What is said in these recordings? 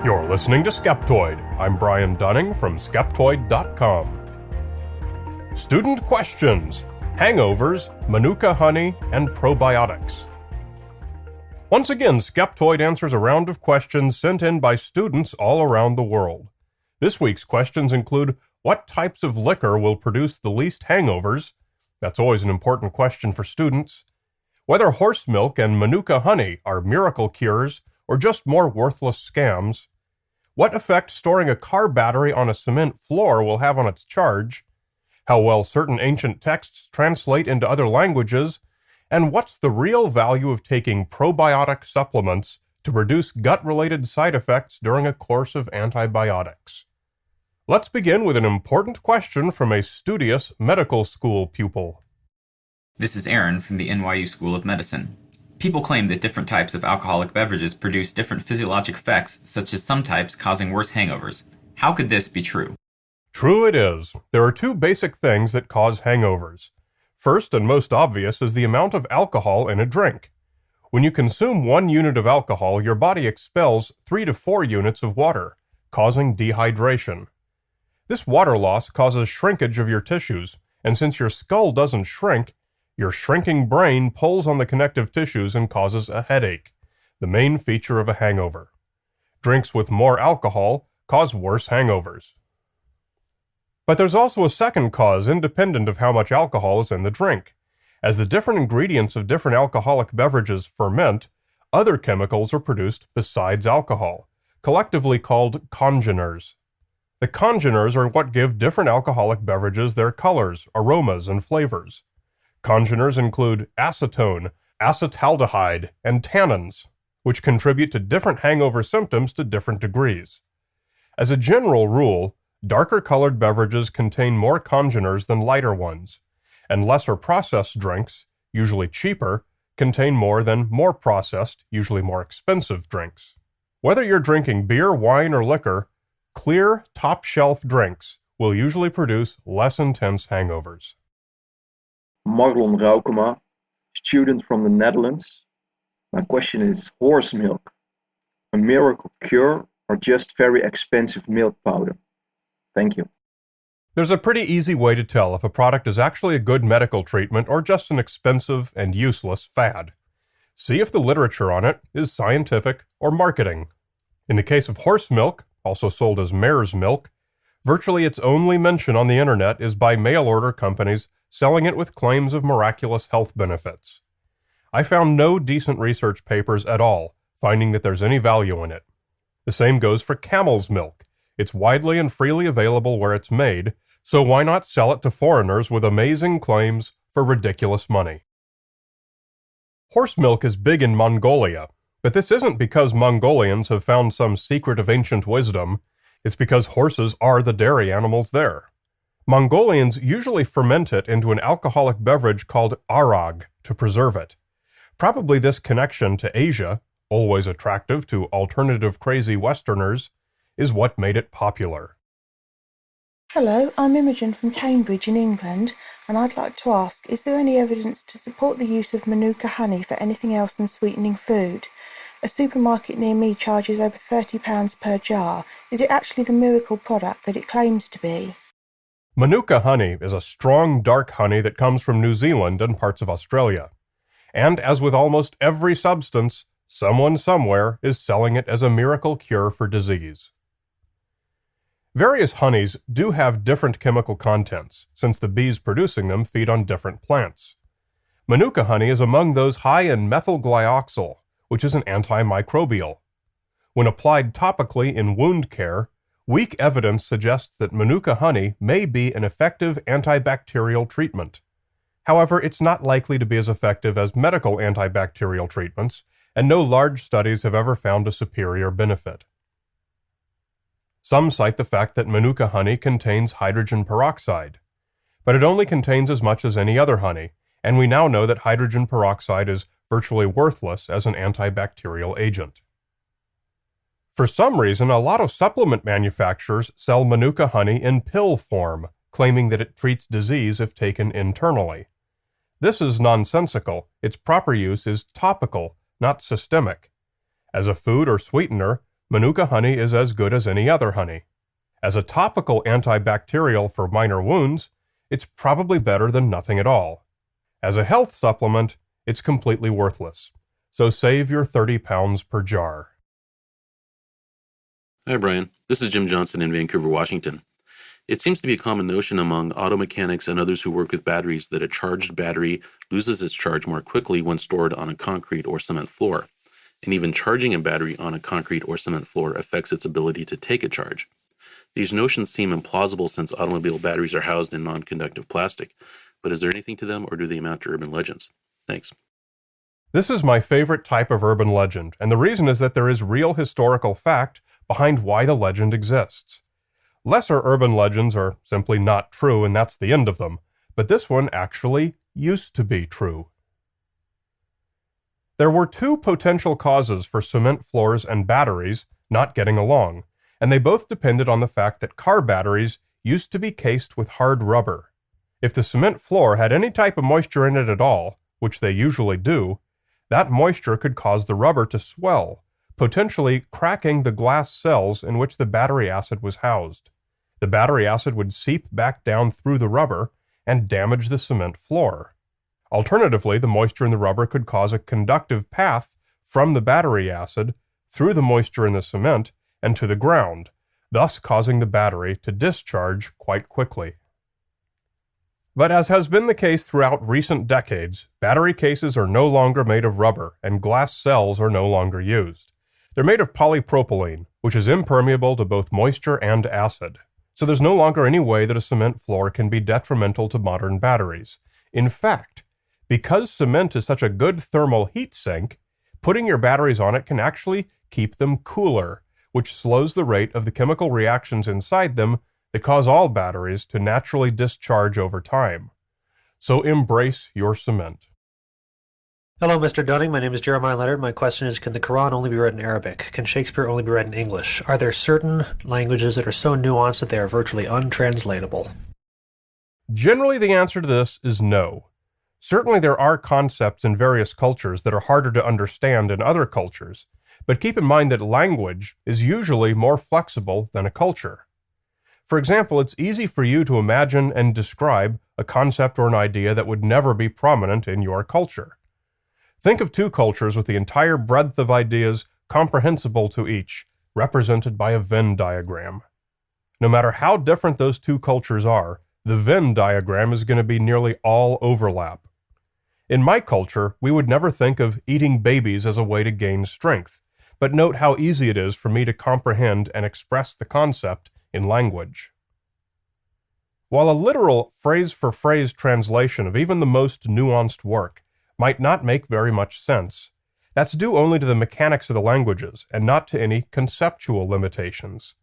You're listening to Skeptoid. I'm Brian Dunning from Skeptoid.com. Student questions, hangovers, Manuka honey, and probiotics. Once again, Skeptoid answers a round of questions sent in by students all around the world. This week's questions include what types of liquor will produce the least hangovers? That's always an important question for students. Whether horse milk and Manuka honey are miracle cures or just more worthless scams. What effect storing a car battery on a cement floor will have on its charge. How well certain ancient texts translate into other languages. And what's the real value of taking probiotic supplements to reduce gut-related side effects during a course of antibiotics? Let's begin with an important question from a studious medical school pupil. This is Aaron from the NYU School of Medicine. People claim that different types of alcoholic beverages produce different physiologic effects, such as some types causing worse hangovers. How could this be true? True it is. There are two basic things that cause hangovers. First and most obvious is the amount of alcohol in a drink. When you consume 1 unit of alcohol, your body expels 3 to 4 units of water, causing dehydration. This water loss causes shrinkage of your tissues, and since your skull doesn't shrink, your shrinking brain pulls on the connective tissues and causes a headache, the main feature of a hangover. Drinks with more alcohol cause worse hangovers. But there's also a second cause independent of how much alcohol is in the drink. As the different ingredients of different alcoholic beverages ferment, other chemicals are produced besides alcohol, collectively called congeners. The congeners are what give different alcoholic beverages their colors, aromas, and flavors. Congeners include acetone, acetaldehyde, and tannins, which contribute to different hangover symptoms to different degrees. As a general rule, darker-colored beverages contain more congeners than lighter ones, and lesser processed drinks, usually cheaper, contain more than more processed, usually more expensive drinks. Whether you're drinking beer, wine, or liquor, clear, top-shelf drinks will usually produce less intense hangovers. Marlon Raukema, student from the Netherlands. My question is, horse milk, a miracle cure or just very expensive milk powder? Thank you. There's a pretty easy way to tell if a product is actually a good medical treatment or just an expensive and useless fad. See if the literature on it is scientific or marketing. In the case of horse milk, also sold as mare's milk, virtually its only mention on the internet is by mail-order companies selling it with claims of miraculous health benefits. I found no decent research papers at all finding that there's any value in it. The same goes for camel's milk. It's widely and freely available where it's made, so why not sell it to foreigners with amazing claims for ridiculous money? Horse milk is big in Mongolia, but this isn't because Mongolians have found some secret of ancient wisdom. It's because horses are the dairy animals there. Mongolians usually ferment it into an alcoholic beverage called arag to preserve it. Probably this connection to Asia, always attractive to alternative crazy Westerners, is what made it popular. Hello, I'm Imogen from Cambridge in England, and I'd like to ask, is there any evidence to support the use of Manuka honey for anything else than sweetening food? A supermarket near me charges over £30 per jar. Is it actually the miracle product that it claims to be? Manuka honey is a strong, dark honey that comes from New Zealand and parts of Australia. And as with almost every substance, someone somewhere is selling it as a miracle cure for disease. Various honeys do have different chemical contents, since the bees producing them feed on different plants. Manuka honey is among those high in methylglyoxal, which is an antimicrobial. When applied topically in wound care, weak evidence suggests that Manuka honey may be an effective antibacterial treatment. However, it's not likely to be as effective as medical antibacterial treatments, and no large studies have ever found a superior benefit. Some cite the fact that Manuka honey contains hydrogen peroxide, but it only contains as much as any other honey, and we now know that hydrogen peroxide is virtually worthless as an antibacterial agent. For some reason, a lot of supplement manufacturers sell Manuka honey in pill form, claiming that it treats disease if taken internally. This is nonsensical. Its proper use is topical, not systemic. As a food or sweetener, Manuka honey is as good as any other honey. As a topical antibacterial for minor wounds, it's probably better than nothing at all. As a health supplement, it's completely worthless. So save your 30 pounds per jar. Hi, Brian. This is Jim Johnson in Vancouver, Washington. It seems to be a common notion among auto mechanics and others who work with batteries that a charged battery loses its charge more quickly when stored on a concrete or cement floor. And even charging a battery on a concrete or cement floor affects its ability to take a charge. These notions seem implausible since automobile batteries are housed in non-conductive plastic. But is there anything to them, or do they amount to urban legends? Thanks. This is my favorite type of urban legend, and the reason is that there is real historical fact behind why the legend exists. Lesser urban legends are simply not true, and that's the end of them, but this one actually used to be true. There were two potential causes for cement floors and batteries not getting along, and they both depended on the fact that car batteries used to be cased with hard rubber. If the cement floor had any type of moisture in it at all, which they usually do, that moisture could cause the rubber to swell, potentially cracking the glass cells in which the battery acid was housed. The battery acid would seep back down through the rubber and damage the cement floor. Alternatively, the moisture in the rubber could cause a conductive path from the battery acid through the moisture in the cement and to the ground, thus causing the battery to discharge quite quickly. But as has been the case throughout recent decades, battery cases are no longer made of rubber and glass cells are no longer used. They're made of polypropylene, which is impermeable to both moisture and acid. So there's no longer any way that a cement floor can be detrimental to modern batteries. In fact, because cement is such a good thermal heat sink, putting your batteries on it can actually keep them cooler, which slows the rate of the chemical reactions inside them that cause all batteries to naturally discharge over time. So embrace your cement. Hello, Mr. Dunning. My name is Jeremiah Leonard. My question is, can the Quran only be read in Arabic? Can Shakespeare only be read in English? Are there certain languages that are so nuanced that they are virtually untranslatable? Generally, the answer to this is no. Certainly there are concepts in various cultures that are harder to understand in other cultures, but keep in mind that language is usually more flexible than a culture. For example, it's easy for you to imagine and describe a concept or an idea that would never be prominent in your culture. Think of two cultures with the entire breadth of ideas comprehensible to each, represented by a Venn diagram. No matter how different those two cultures are, the Venn diagram is going to be nearly all overlap. In my culture, we would never think of eating babies as a way to gain strength, but note how easy it is for me to comprehend and express the concept in language. While a literal phrase-for-phrase translation of even the most nuanced work might not make very much sense, that's due only to the mechanics of the languages and not to any conceptual limitations.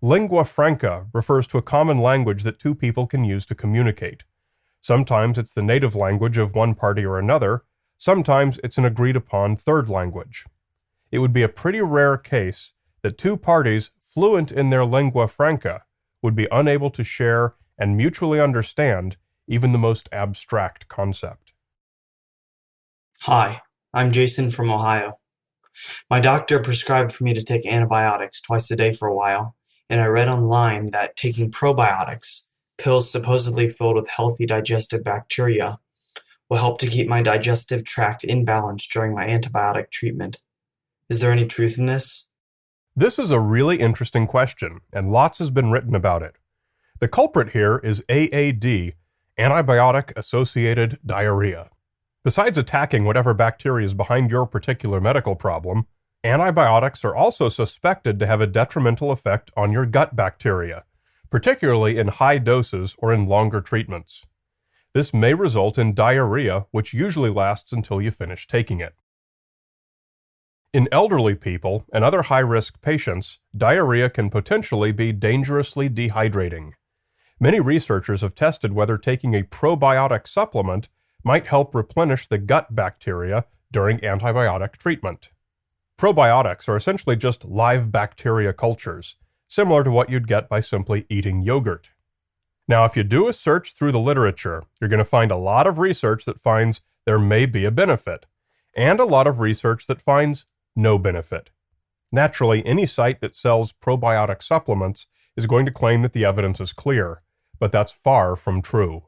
Lingua franca refers to a common language that two people can use to communicate. Sometimes it's the native language of one party or another, sometimes it's an agreed-upon third language. It would be a pretty rare case that two parties fluent in their lingua franca would be unable to share and mutually understand even the most abstract concept. Hi, I'm Jason from Ohio. My doctor prescribed for me to take antibiotics twice a day for a while, and I read online that taking probiotics, pills supposedly filled with healthy digestive bacteria, will help to keep my digestive tract in balance during my antibiotic treatment. Is there any truth in this? This is a really interesting question, and lots has been written about it. The culprit here is AAD, antibiotic-associated diarrhea. Besides attacking whatever bacteria is behind your particular medical problem, antibiotics are also suspected to have a detrimental effect on your gut bacteria, particularly in high doses or in longer treatments. This may result in diarrhea, which usually lasts until you finish taking it. In elderly people and other high-risk patients, diarrhea can potentially be dangerously dehydrating. Many researchers have tested whether taking a probiotic supplement might help replenish the gut bacteria during antibiotic treatment. Probiotics are essentially just live bacteria cultures, similar to what you'd get by simply eating yogurt. Now, if you do a search through the literature, you're going to find a lot of research that finds there may be a benefit, and a lot of research that finds no benefit. Naturally, any site that sells probiotic supplements is going to claim that the evidence is clear, but that's far from true.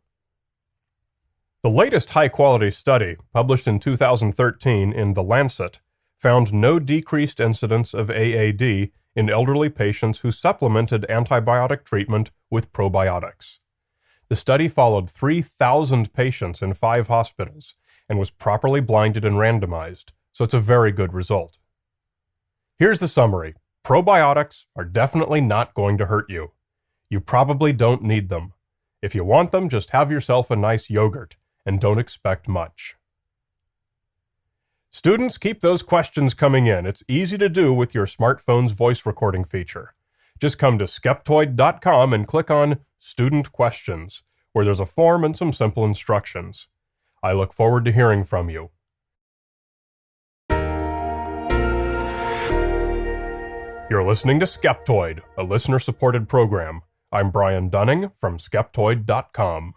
The latest high-quality study, published in 2013 in The Lancet, found no decreased incidence of AAD in elderly patients who supplemented antibiotic treatment with probiotics. The study followed 3,000 patients in 5 hospitals and was properly blinded and randomized, so it's a very good result. Here's the summary. Probiotics are definitely not going to hurt you. You probably don't need them. If you want them, just have yourself a nice yogurt and don't expect much. Students, keep those questions coming in. It's easy to do with your smartphone's voice recording feature. Just come to Skeptoid.com and click on Student Questions, where there's a form and some simple instructions. I look forward to hearing from you. You're listening to Skeptoid, a listener-supported program. I'm Brian Dunning from Skeptoid.com.